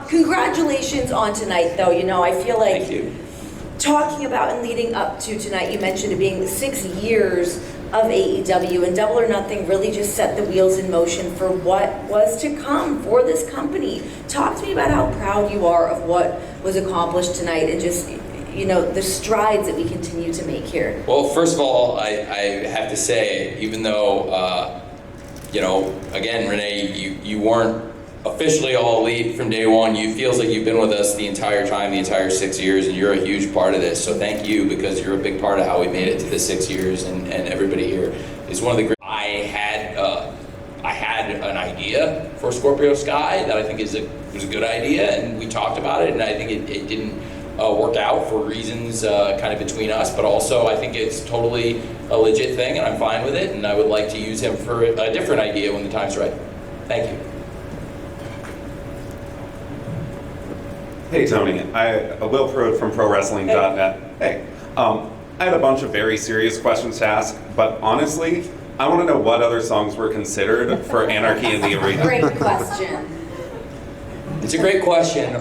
Congratulations on tonight, though. You know, I feel like Thank you. talking about and leading up to tonight, you mentioned it being 6 years of AEW, and Double or Nothing really just set the wheels in motion for what was to come for this company. Talk to me about how proud you are of what was accomplished tonight and just, you know, the strides that we continue to make here. Well, first of all, I have to say, even though, you know, again, Renee, you weren't officially all elite from day one. You feels like you've been with us the entire time, the entire 6 years, and you're a huge part of this. So thank you, because you're a big part of how we made it to the 6 years, and everybody here is one of the great. I had an idea for Scorpio Sky that I think was a good idea, and we talked about it, and I think it didn't work out for reasons kind of between us, but also I think it's totally a legit thing, and I'm fine with it, and I would like to use him for a different idea when the time's right. Thank you. Hey Tony, Will Pruitt from ProWrestling.net. Hey, I had a bunch of very serious questions to ask, but honestly, I want to know what other songs were considered for Anarchy in the Arena. Great question. It's a great question.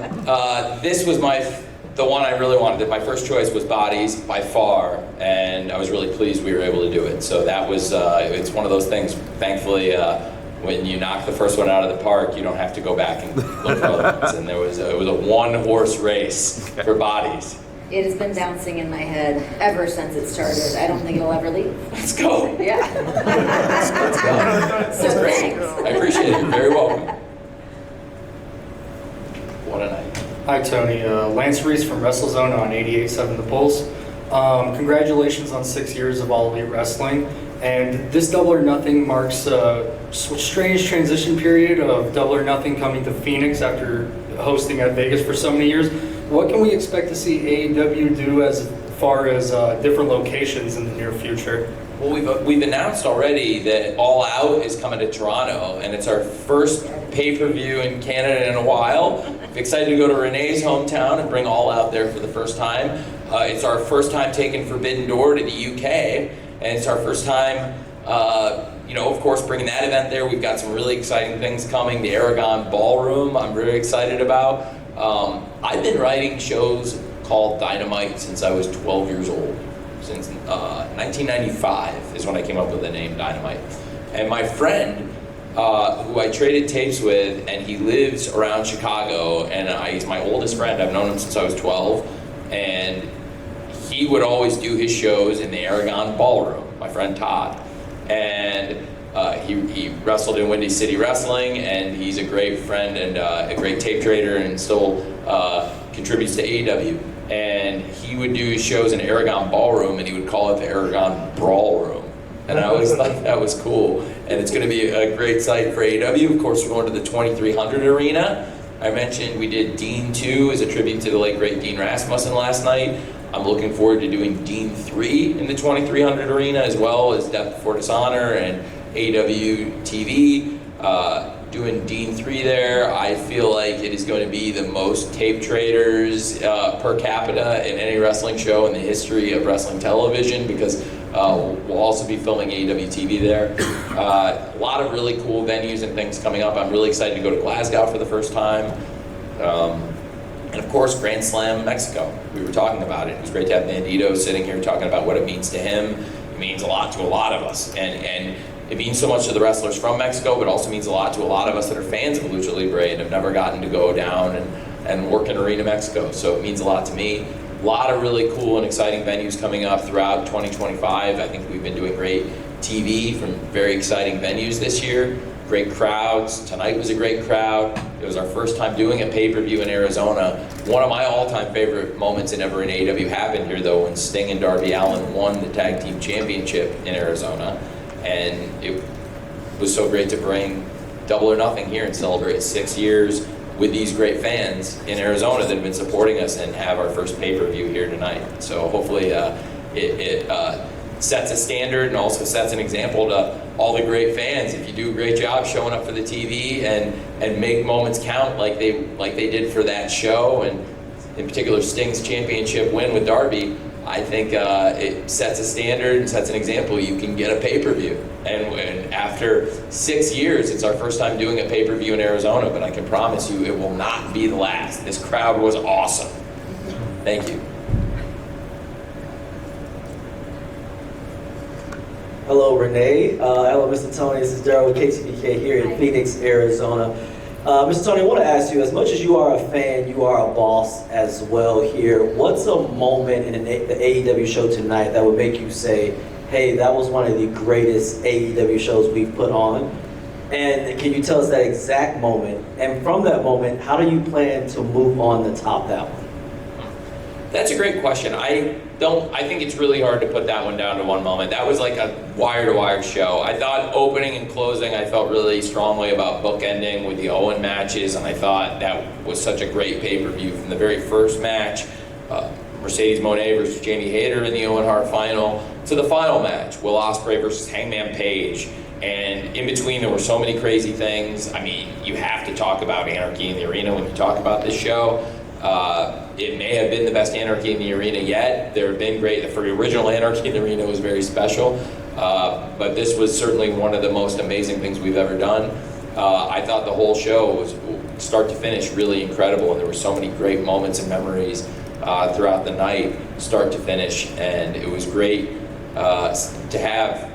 This was the one I really wanted. My first choice was Bodies by far, and I was really pleased we were able to do it. So that was, it's one of those things, thankfully, when you knock the first one out of the park, you don't have to go back and look for other ones. And it was a one-horse race for Bodies. It has been bouncing in my head ever since it started. I don't think it'll ever leave. Let's go. Yeah. Let's go. So thanks. I appreciate it. You're very welcome. What a night. Hi Tony, Lance Reese from WrestleZone on 88.7 The Pulse. Congratulations on 6 years of All Elite Wrestling. And this Double or Nothing marks a strange transition period of Double or Nothing coming to Phoenix after hosting at Vegas for so many years. What can we expect to see AEW do as far as different locations in the near future? Well, we've announced already that All Out is coming to Toronto, and it's our first pay-per-view in Canada in a while. I'm excited to go to Renee's hometown and bring All Out there for the first time. It's our first time taking Forbidden Door to the UK, and it's our first time, you know, of course, bringing that event there. We've got some really exciting things coming. The Aragon Ballroom, I'm very excited about. I've been writing shows called Dynamite since I was 12 years old. Since 1995 is when I came up with the name Dynamite. And my friend, who I traded tapes with, and he lives around Chicago, and he's my oldest friend. I've known him since I was 12, and he would always do his shows in the Aragon Ballroom, my friend Todd. And he wrestled in Windy City Wrestling, and he's a great friend and a great tape trader, and still contributes to AEW. And he would do his shows in Aragon Ballroom, and he would call it the Aragon Brawl Room. And I always thought that was cool. And it's going to be a great site for AEW. Of course, we're going to the 2300 Arena. I mentioned we did Dean 2 as a tribute to the late great Dean Rasmussen last night. I'm looking forward to doing Dean 3 in the 2300 Arena, as well as Death Before Dishonor and AEW TV. Doing Dean 3 there, I feel like it is going to be the most tape traders per capita in any wrestling show in the history of wrestling television, because we'll also be filming AEW TV there. A lot of really cool venues and things coming up. I'm really excited to go to Glasgow for the first time. And of course, Grand Slam Mexico. We were talking about it. It was great to have Bandito sitting here talking about what it means to him. It means a lot to a lot of us. And it means so much to the wrestlers from Mexico, but also means a lot to a lot of us that are fans of Lucha Libre and have never gotten to go down and work in Arena Mexico. So it means a lot to me. A lot of really cool and exciting venues coming up throughout 2025. I think we've been doing great TV from very exciting venues this year. Great crowds. Tonight was a great crowd. It was our first time doing a pay-per-view in Arizona. One of my all-time favorite moments ever in AEW happened here, though, when Sting and Darby Allin won the Tag Team Championship in Arizona. And it was so great to bring Double or Nothing here and celebrate 6 years with these great fans in Arizona that have been supporting us and have our first pay-per-view here tonight. So hopefully it sets a standard and also sets an example to all the great fans. If you do a great job showing up for the TV and make moments count like they did for that show, and in particular Sting's championship win with Darby, I think it sets a standard and sets an example. You can get a pay-per-view, and after 6 years, it's our first time doing a pay-per-view in Arizona, but I can promise you it will not be the last. This crowd was awesome. Thank you. Hello, Renee. Hello, Mr. Tony. This is Daryl with KTBK here in Phoenix, Arizona. Mr. Tony, I want to ask you, as much as you are a fan, you are a boss as well here. What's a moment in the AEW show tonight that would make you say, hey, that was one of the greatest AEW shows we've put on? And can you tell us that exact moment? And from that moment, how do you plan to move on to top that one? That's a great question. I think it's really hard to put that one down to one moment. That was like a wire-to-wire show. I thought opening and closing, I felt really strongly about bookending with the Owen matches, and I thought that was such a great pay-per-view from the very first match, Mercedes Moné versus Jamie Hayter in the Owen Hart final, to the final match, Will Ospreay versus Hangman Page. And in between, there were so many crazy things. I mean, you have to talk about Anarchy in the Arena when you talk about this show. It may have been the best Anarchy in the Arena yet. There have been great, for the original Anarchy in the Arena was very special, but this was certainly one of the most amazing things we've ever done. I thought the whole show was, start to finish, really incredible, and there were so many great moments and memories throughout the night, start to finish, and it was great to have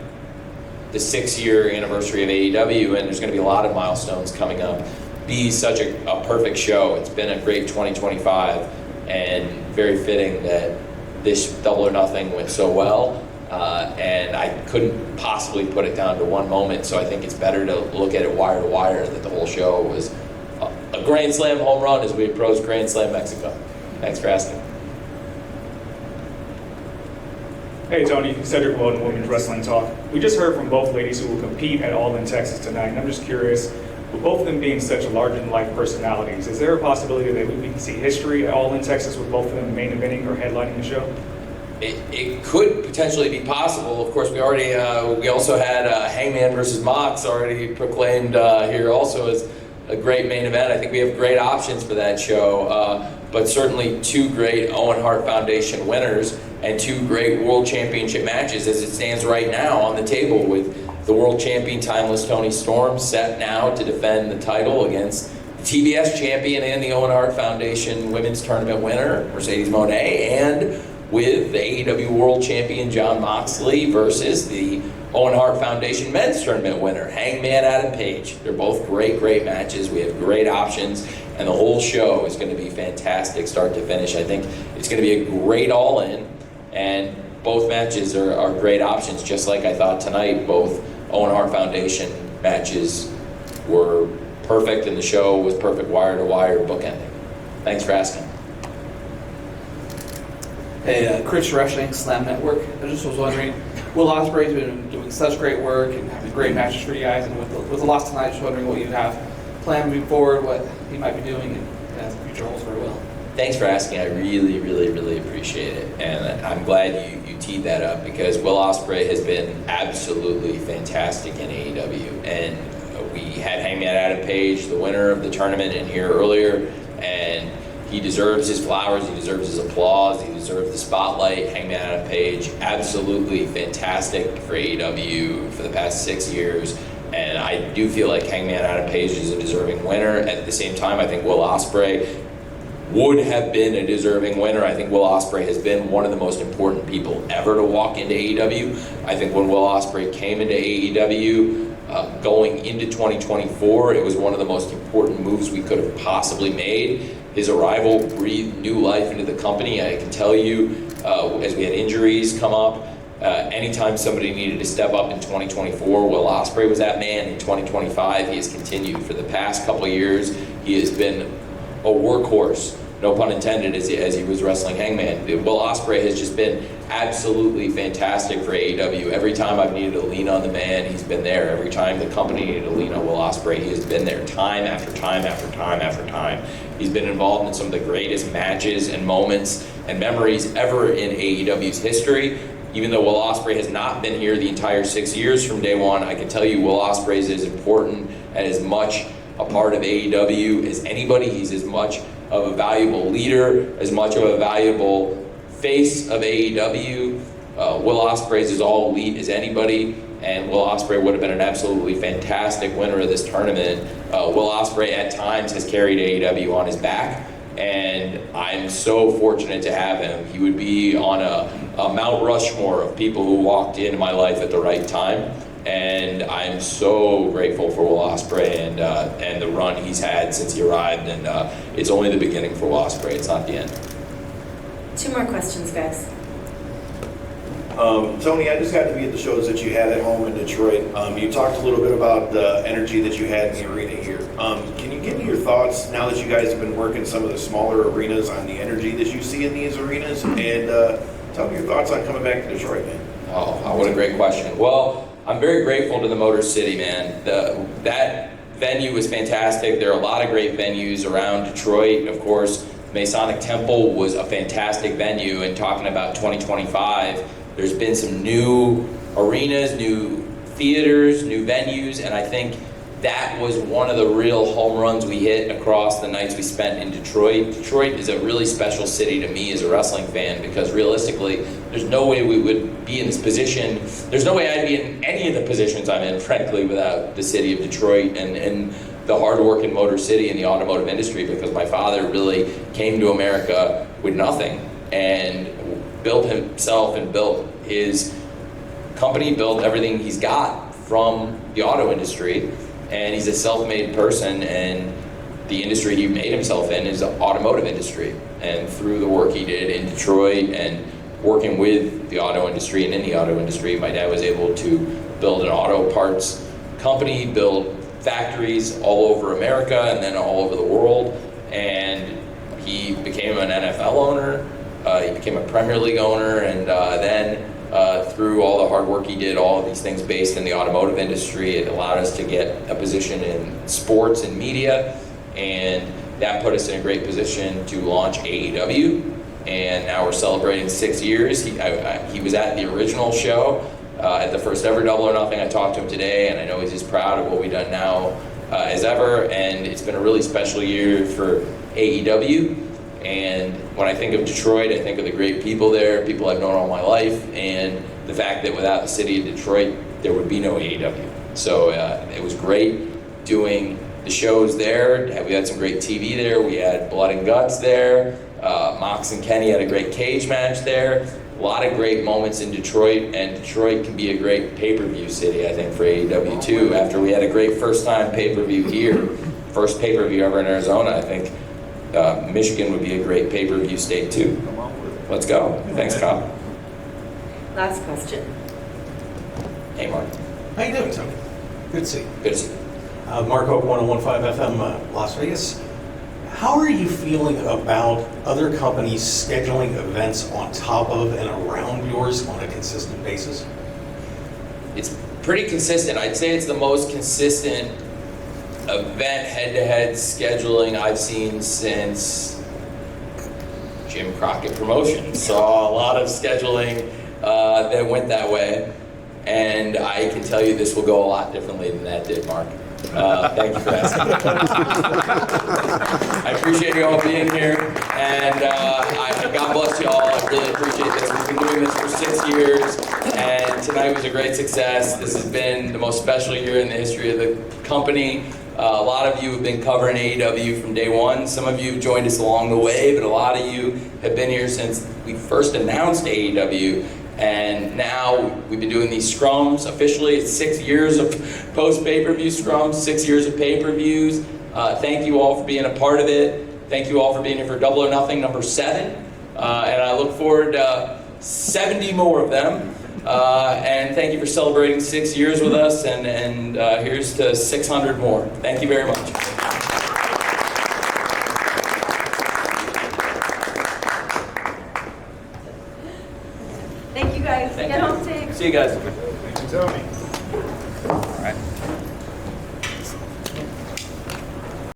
the 6-year anniversary of AEW, and there's going to be a lot of milestones coming up, be such a perfect show. It's been a great 2025, and very fitting that this Double or Nothing went so well, and I couldn't possibly put it down to one moment, so I think it's better to look at it wire to wire, that the whole show was a Grand Slam home run as we approach Grand Slam Mexico. Thanks for asking. Hey Tony, Cedric Weldon, Women's Wrestling Talk. We just heard from both ladies who will compete at All In Texas tonight, and I'm just curious, with both of them being such larger-than-life personalities, is there a possibility that we can see history at All In Texas with both of them main eventing or headlining the show? It could potentially be possible. Of course, we also had Hangman versus Mox already proclaimed here also as a great main event. I think we have great options for that show, but certainly two great Owen Hart Foundation winners and two great World Championship matches as it stands right now on the table, with the World Champion Timeless Toni Storm set now to defend the title against the TBS Champion and the Owen Hart Foundation Women's Tournament winner, Mercedes Moné, and with the AEW World Champion Jon Moxley versus the Owen Hart Foundation Men's Tournament winner, Hangman Adam Page. They're both great, great matches. We have great options, and the whole show is going to be fantastic start to finish. I think it's going to be a great all-in, and both matches are great options, just like I thought tonight. Both Owen Hart Foundation matches were perfect, and the show was perfect wire-to-wire bookending. Thanks for asking. Hey, Chris Rushing, Slam Network. I just was wondering, Will Ospreay's been doing such great work and having great matches for you guys, and with the loss tonight, just wondering what you have planned moving forward, what he might be doing, and as the future holds for Will. Thanks for asking. I really, really, really appreciate it, and I'm glad you teed that up, because Will Ospreay has been absolutely fantastic in AEW, and we had Hangman Adam Page, the winner of the tournament, in here earlier, and he deserves his flowers, he deserves his applause, he deserves the spotlight. Hangman Adam Page, absolutely fantastic for AEW for the past 6 years, and I do feel like Hangman Adam Page is a deserving winner. At the same time, I think Will Ospreay would have been a deserving winner. I think Will Ospreay has been one of the most important people ever to walk into AEW. I think when Will Ospreay came into AEW, going into 2024, it was one of the most important moves we could have possibly made. His arrival breathed new life into the company. I can tell you, as we had injuries come up, anytime somebody needed to step up in 2024, Will Ospreay was that man. In 2025, he has continued. For the past couple of years, he has been a workhorse, no pun intended, as he was wrestling Hangman. Will Ospreay has just been absolutely fantastic for AEW. Every time I've needed to lean on the man, he's been there. Every time the company needed to lean on Will Ospreay, he has been there time after time after time after time. He's been involved in some of the greatest matches and moments and memories ever in AEW's history. Even though Will Ospreay has not been here the entire 6 years from day one, I can tell you Will Ospreay is as important and as much a part of AEW as anybody. He's as much of a valuable leader, as much of a valuable face of AEW. Will Ospreay is as all elite as anybody, and Will Ospreay would have been an absolutely fantastic winner of this tournament. Will Ospreay at times has carried AEW on his back, and I'm so fortunate to have him. He would be on a Mount Rushmore of people who walked into my life at the right time, and I'm so grateful for Will Ospreay and the run he's had since he arrived, and it's only the beginning for Will Ospreay, it's not the end. 2 more questions, guys. Tony, I just got to be at the shows that you had at home in Detroit. You talked a little bit about the energy that you had in the arena here. Can you give me your thoughts now that you guys have been working some of the smaller arenas on the energy that you see in these arenas? And tell me your thoughts on coming back to Detroit, man. Oh, what a great question. Well, I'm very grateful to the Motor City, man. That venue was fantastic. There are a lot of great venues around Detroit. Of course, Masonic Temple was a fantastic venue, and talking about 2025, there's been some new arenas, new theaters, new venues, and I think that was one of the real home runs we hit across the nights we spent in Detroit. Detroit is a really special city to me as a wrestling fan, because realistically, there's no way we would be in this position. There's no way I'd be in any of the positions I'm in, frankly, without the city of Detroit and the hard-working Motor City in the automotive industry, because my father really came to America with nothing and built himself and built his company, built everything he's got from the auto industry. And he's a self-made person, and the industry he made himself in is the automotive industry. And through the work he did in Detroit and working with the auto industry and in the auto industry, my dad was able to build an auto parts company, build factories all over America and then all over the world. And he became an NFL owner, he became a Premier League owner, and then through all the hard work he did, all of these things based in the automotive industry, it allowed us to get a position in sports and media, and that put us in a great position to launch AEW, and now we're celebrating 6 years. He was at the original show, at the first ever Double or Nothing. I talked to him today, and I know he's as proud of what we've done now as ever, and it's been a really special year for AEW. And when I think of Detroit, I think of the great people there, people I've known all my life, and the fact that without the city of Detroit, there would be no AEW. So it was great doing the shows there. We had some great TV there. We had Blood and Guts there. Mox and Kenny had a great cage match there. A lot of great moments in Detroit, and Detroit can be a great pay-per-view city, I think, for AEW too. After we had a great first-time pay-per-view here, first pay-per-view ever in Arizona, I think Michigan would be a great pay-per-view state too. Let's go. Thanks, Kyle. Last question. Hey, Mark. How you doing, Tony? Good to see you. Good to see you. Mark Hoke, 101.5 FM, Las Vegas. How are you feeling about other companies scheduling events on top of and around yours on a consistent basis? It's pretty consistent. I'd say it's the most consistent event head-to-head scheduling I've seen since Jim Crockett Promotions. Saw a lot of scheduling that went that way, and I can tell you this will go a lot differently than that did, Mark. Thank you for asking. I appreciate you all being here, and God bless you all. I really appreciate this. We've been doing this for 6 years, and tonight was a great success. This has been the most special year in the history of the company. A lot of you have been covering AEW from day one. Some of you have joined us along the way, but a lot of you have been here since we first announced AEW. And now we've been doing these scrums officially. It's 6 years of post-pay-per-view scrums, 6 years of pay-per-views. Thank you all for being a part of it. Thank you all for being here for Double or Nothing number 7. And I look forward to 70 more of them. And thank you for celebrating 6 years with us. And here's to 600 more. Thank you very much. Thank you guys. Get home safe. See you guys. Thank you, Tony. All right.